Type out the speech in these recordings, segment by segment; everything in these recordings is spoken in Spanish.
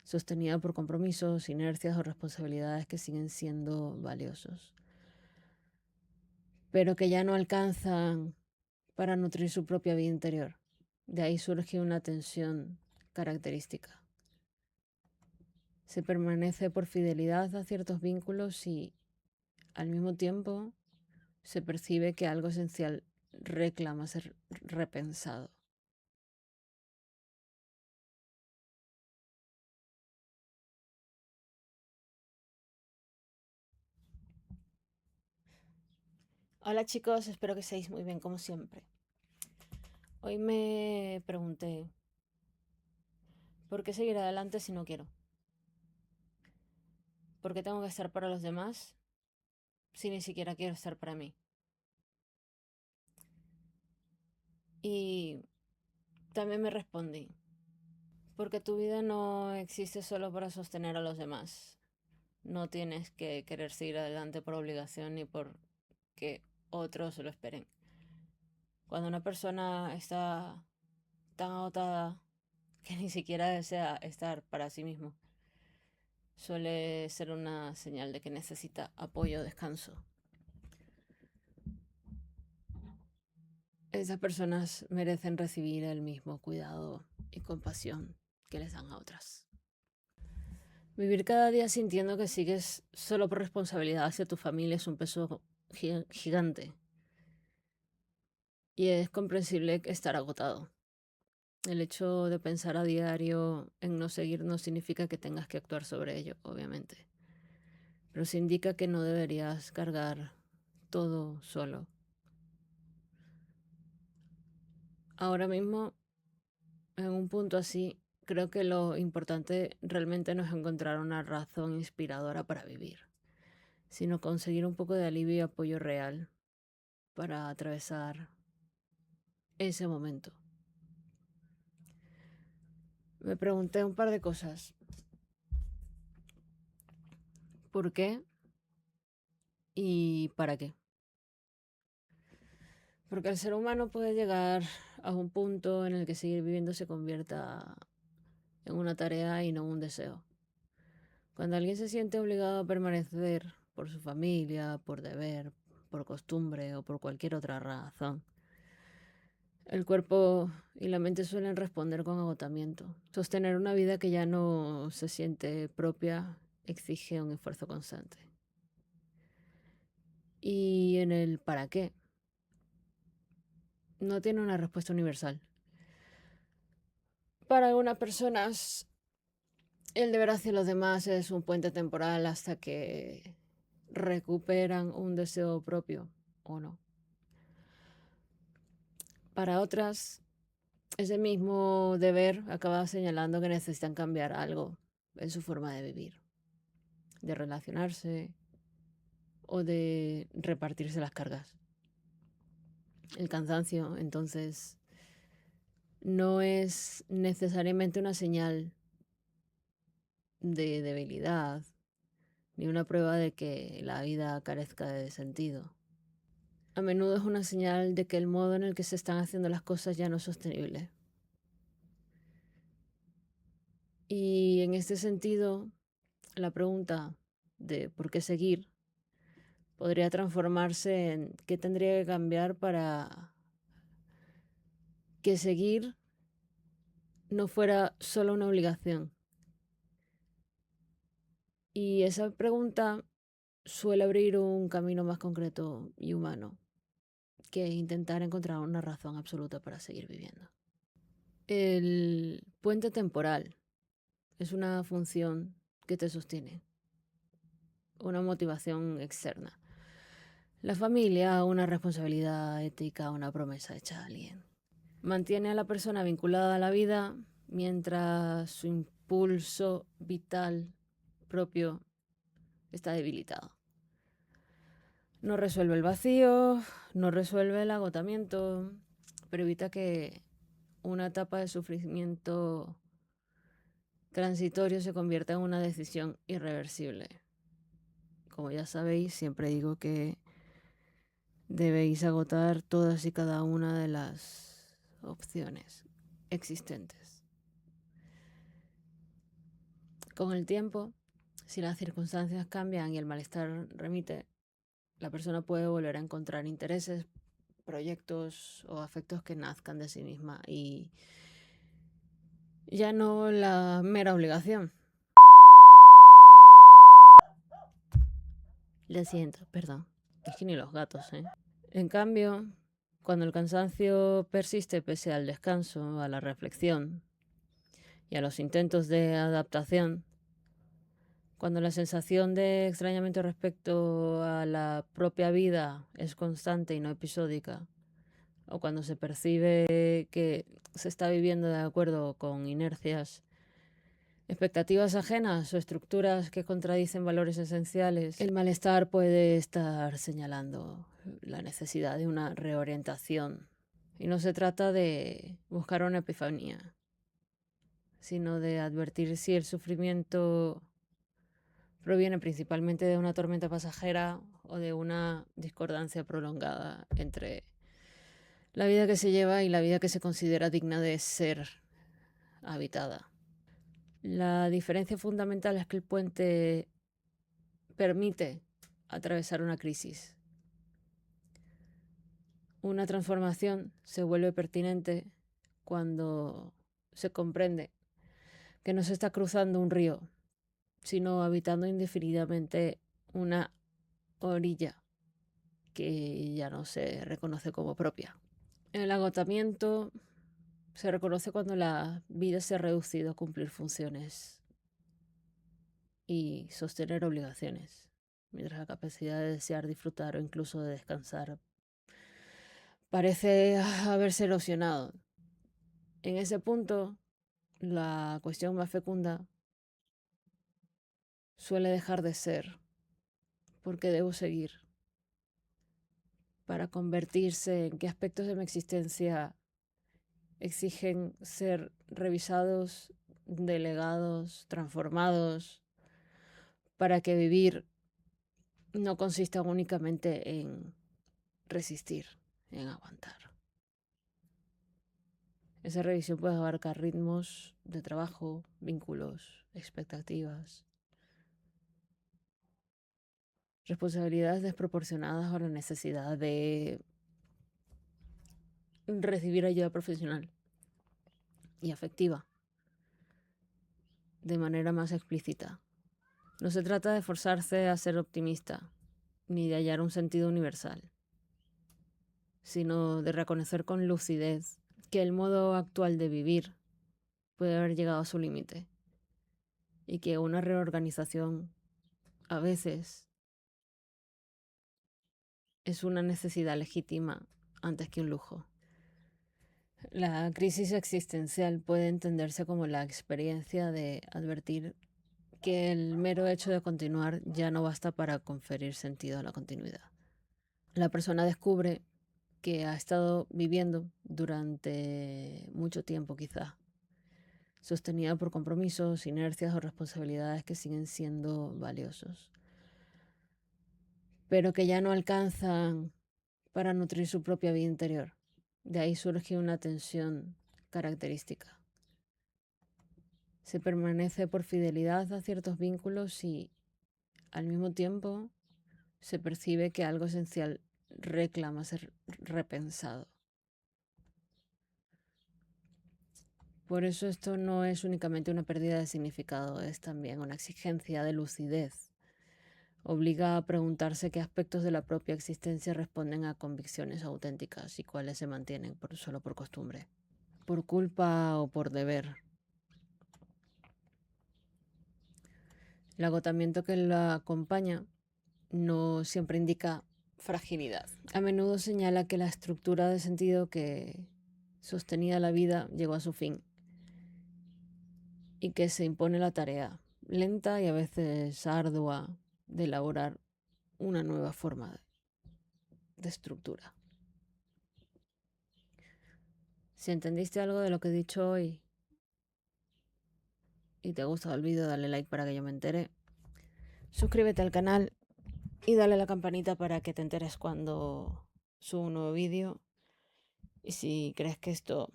sostenida por compromisos, inercias o responsabilidades que siguen siendo valiosos, pero que ya no alcanzan para nutrir su propia vida interior. De ahí surge una tensión característica. Se permanece por fidelidad a ciertos vínculos y, al mismo tiempo, se percibe que algo esencial reclama ser repensado. Hola chicos, espero que estéis muy bien como siempre. Hoy me pregunté, ¿por qué seguir adelante si no quiero? ¿Por qué tengo que estar para los demás si ni siquiera quiero estar para mí? Y también me respondí, porque tu vida no existe solo para sostener a los demás. No tienes que querer seguir adelante por obligación ni por que otros lo esperen. Cuando una persona está tan agotada que ni siquiera desea estar para sí mismo, suele ser una señal de que necesita apoyo o descanso. Esas personas merecen recibir el mismo cuidado y compasión que les dan a otras. Vivir cada día sintiendo que sigues solo por responsabilidad hacia tu familia es un peso gigante. Y es comprensible estar agotado. El hecho de pensar a diario en no seguir no significa que tengas que actuar sobre ello, obviamente. Pero sí indica que no deberías cargar todo solo. Ahora mismo, en un punto así, creo que lo importante realmente no es encontrar una razón inspiradora para vivir, sino conseguir un poco de alivio y apoyo real para atravesar ese momento. Me pregunté un par de cosas. ¿Por qué? ¿Y para qué? Porque el ser humano puede llegar a un punto en el que seguir viviendo se convierta en una tarea y no un deseo. Cuando alguien se siente obligado a permanecer por su familia, por deber, por costumbre o por cualquier otra razón, el cuerpo y la mente suelen responder con agotamiento. Sostener una vida que ya no se siente propia exige un esfuerzo constante. Y en el para qué, no tiene una respuesta universal. Para algunas personas, el deber hacia los demás es un puente temporal hasta que recuperan un deseo propio o no. Para otras, ese mismo deber acaba señalando que necesitan cambiar algo en su forma de vivir, de relacionarse o de repartirse las cargas. El cansancio, entonces, no es necesariamente una señal de debilidad ni una prueba de que la vida carezca de sentido. A menudo es una señal de que el modo en el que se están haciendo las cosas ya no es sostenible. Y en este sentido, la pregunta de por qué seguir podría transformarse en qué tendría que cambiar para que seguir no fuera solo una obligación. Y esa pregunta suele abrir un camino más concreto y humano que intentar encontrar una razón absoluta para seguir viviendo. El puente temporal es una función que te sostiene, una motivación externa. La familia, una responsabilidad ética, una promesa hecha a alguien. Mantiene a la persona vinculada a la vida mientras su impulso vital propio está debilitado. No resuelve el vacío, no resuelve el agotamiento, pero evita que una etapa de sufrimiento transitorio se convierta en una decisión irreversible. Como ya sabéis, siempre digo que debéis agotar todas y cada una de las opciones existentes. Con el tiempo, si las circunstancias cambian y el malestar remite, la persona puede volver a encontrar intereses, proyectos o afectos que nazcan de sí misma y ya no la mera obligación. Le siento, perdón. Es que ni los gatos, ¿eh? En cambio, cuando el cansancio persiste pese al descanso, a la reflexión y a los intentos de adaptación, cuando la sensación de extrañamiento respecto a la propia vida es constante y no episódica, o cuando se percibe que se está viviendo de acuerdo con inercias, expectativas ajenas o estructuras que contradicen valores esenciales, el malestar puede estar señalando la necesidad de una reorientación. Y no se trata de buscar una epifanía, sino de advertir si el sufrimiento proviene principalmente de una tormenta pasajera o de una discordancia prolongada entre la vida que se lleva y la vida que se considera digna de ser habitada. La diferencia fundamental es que el puente permite atravesar una crisis. Una transformación se vuelve pertinente cuando se comprende que no se está cruzando un río, sino habitando indefinidamente una orilla que ya no se reconoce como propia. El agotamiento se reconoce cuando la vida se ha reducido a cumplir funciones y sostener obligaciones, mientras la capacidad de desear, disfrutar o incluso de descansar parece haberse erosionado. En ese punto, la cuestión más fecunda suele dejar de ser ¿por qué debo seguir? Para convertirse en qué aspectos de mi existencia exigen ser revisados, delegados, transformados, para que vivir no consista únicamente en resistir, en aguantar. Esa revisión puede abarcar ritmos de trabajo, vínculos, expectativas, responsabilidades desproporcionadas o la necesidad de recibir ayuda profesional y afectiva de manera más explícita. No se trata de forzarse a ser optimista, ni de hallar un sentido universal, sino de reconocer con lucidez que el modo actual de vivir puede haber llegado a su límite y que una reorganización a veces es una necesidad legítima antes que un lujo. La crisis existencial puede entenderse como la experiencia de advertir que el mero hecho de continuar ya no basta para conferir sentido a la continuidad. La persona descubre que ha estado viviendo durante mucho tiempo quizá, sostenida por compromisos, inercias o responsabilidades que siguen siendo valiosos, pero que ya no alcanzan para nutrir su propia vida interior. De ahí surge una tensión característica. Se permanece por fidelidad a ciertos vínculos y, al mismo tiempo, se percibe que algo esencial reclama ser repensado. Por eso esto no es únicamente una pérdida de significado, es también una exigencia de lucidez. Obliga a preguntarse qué aspectos de la propia existencia responden a convicciones auténticas y cuáles se mantienen solo por costumbre, por culpa o por deber. El agotamiento que la acompaña no siempre indica fragilidad. A menudo señala que la estructura de sentido que sostenía la vida llegó a su fin y que se impone la tarea, lenta y a veces ardua, de elaborar una nueva forma de estructura. Si entendiste algo de lo que he dicho hoy y te ha gustado el vídeo, dale like para que yo me entere. Suscríbete al canal y dale a la campanita para que te enteres cuando subo un nuevo vídeo. Y si crees que esto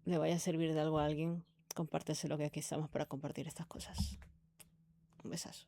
le vaya a servir de algo a alguien, compárteselo, que aquí estamos para compartir estas cosas. Un besazo.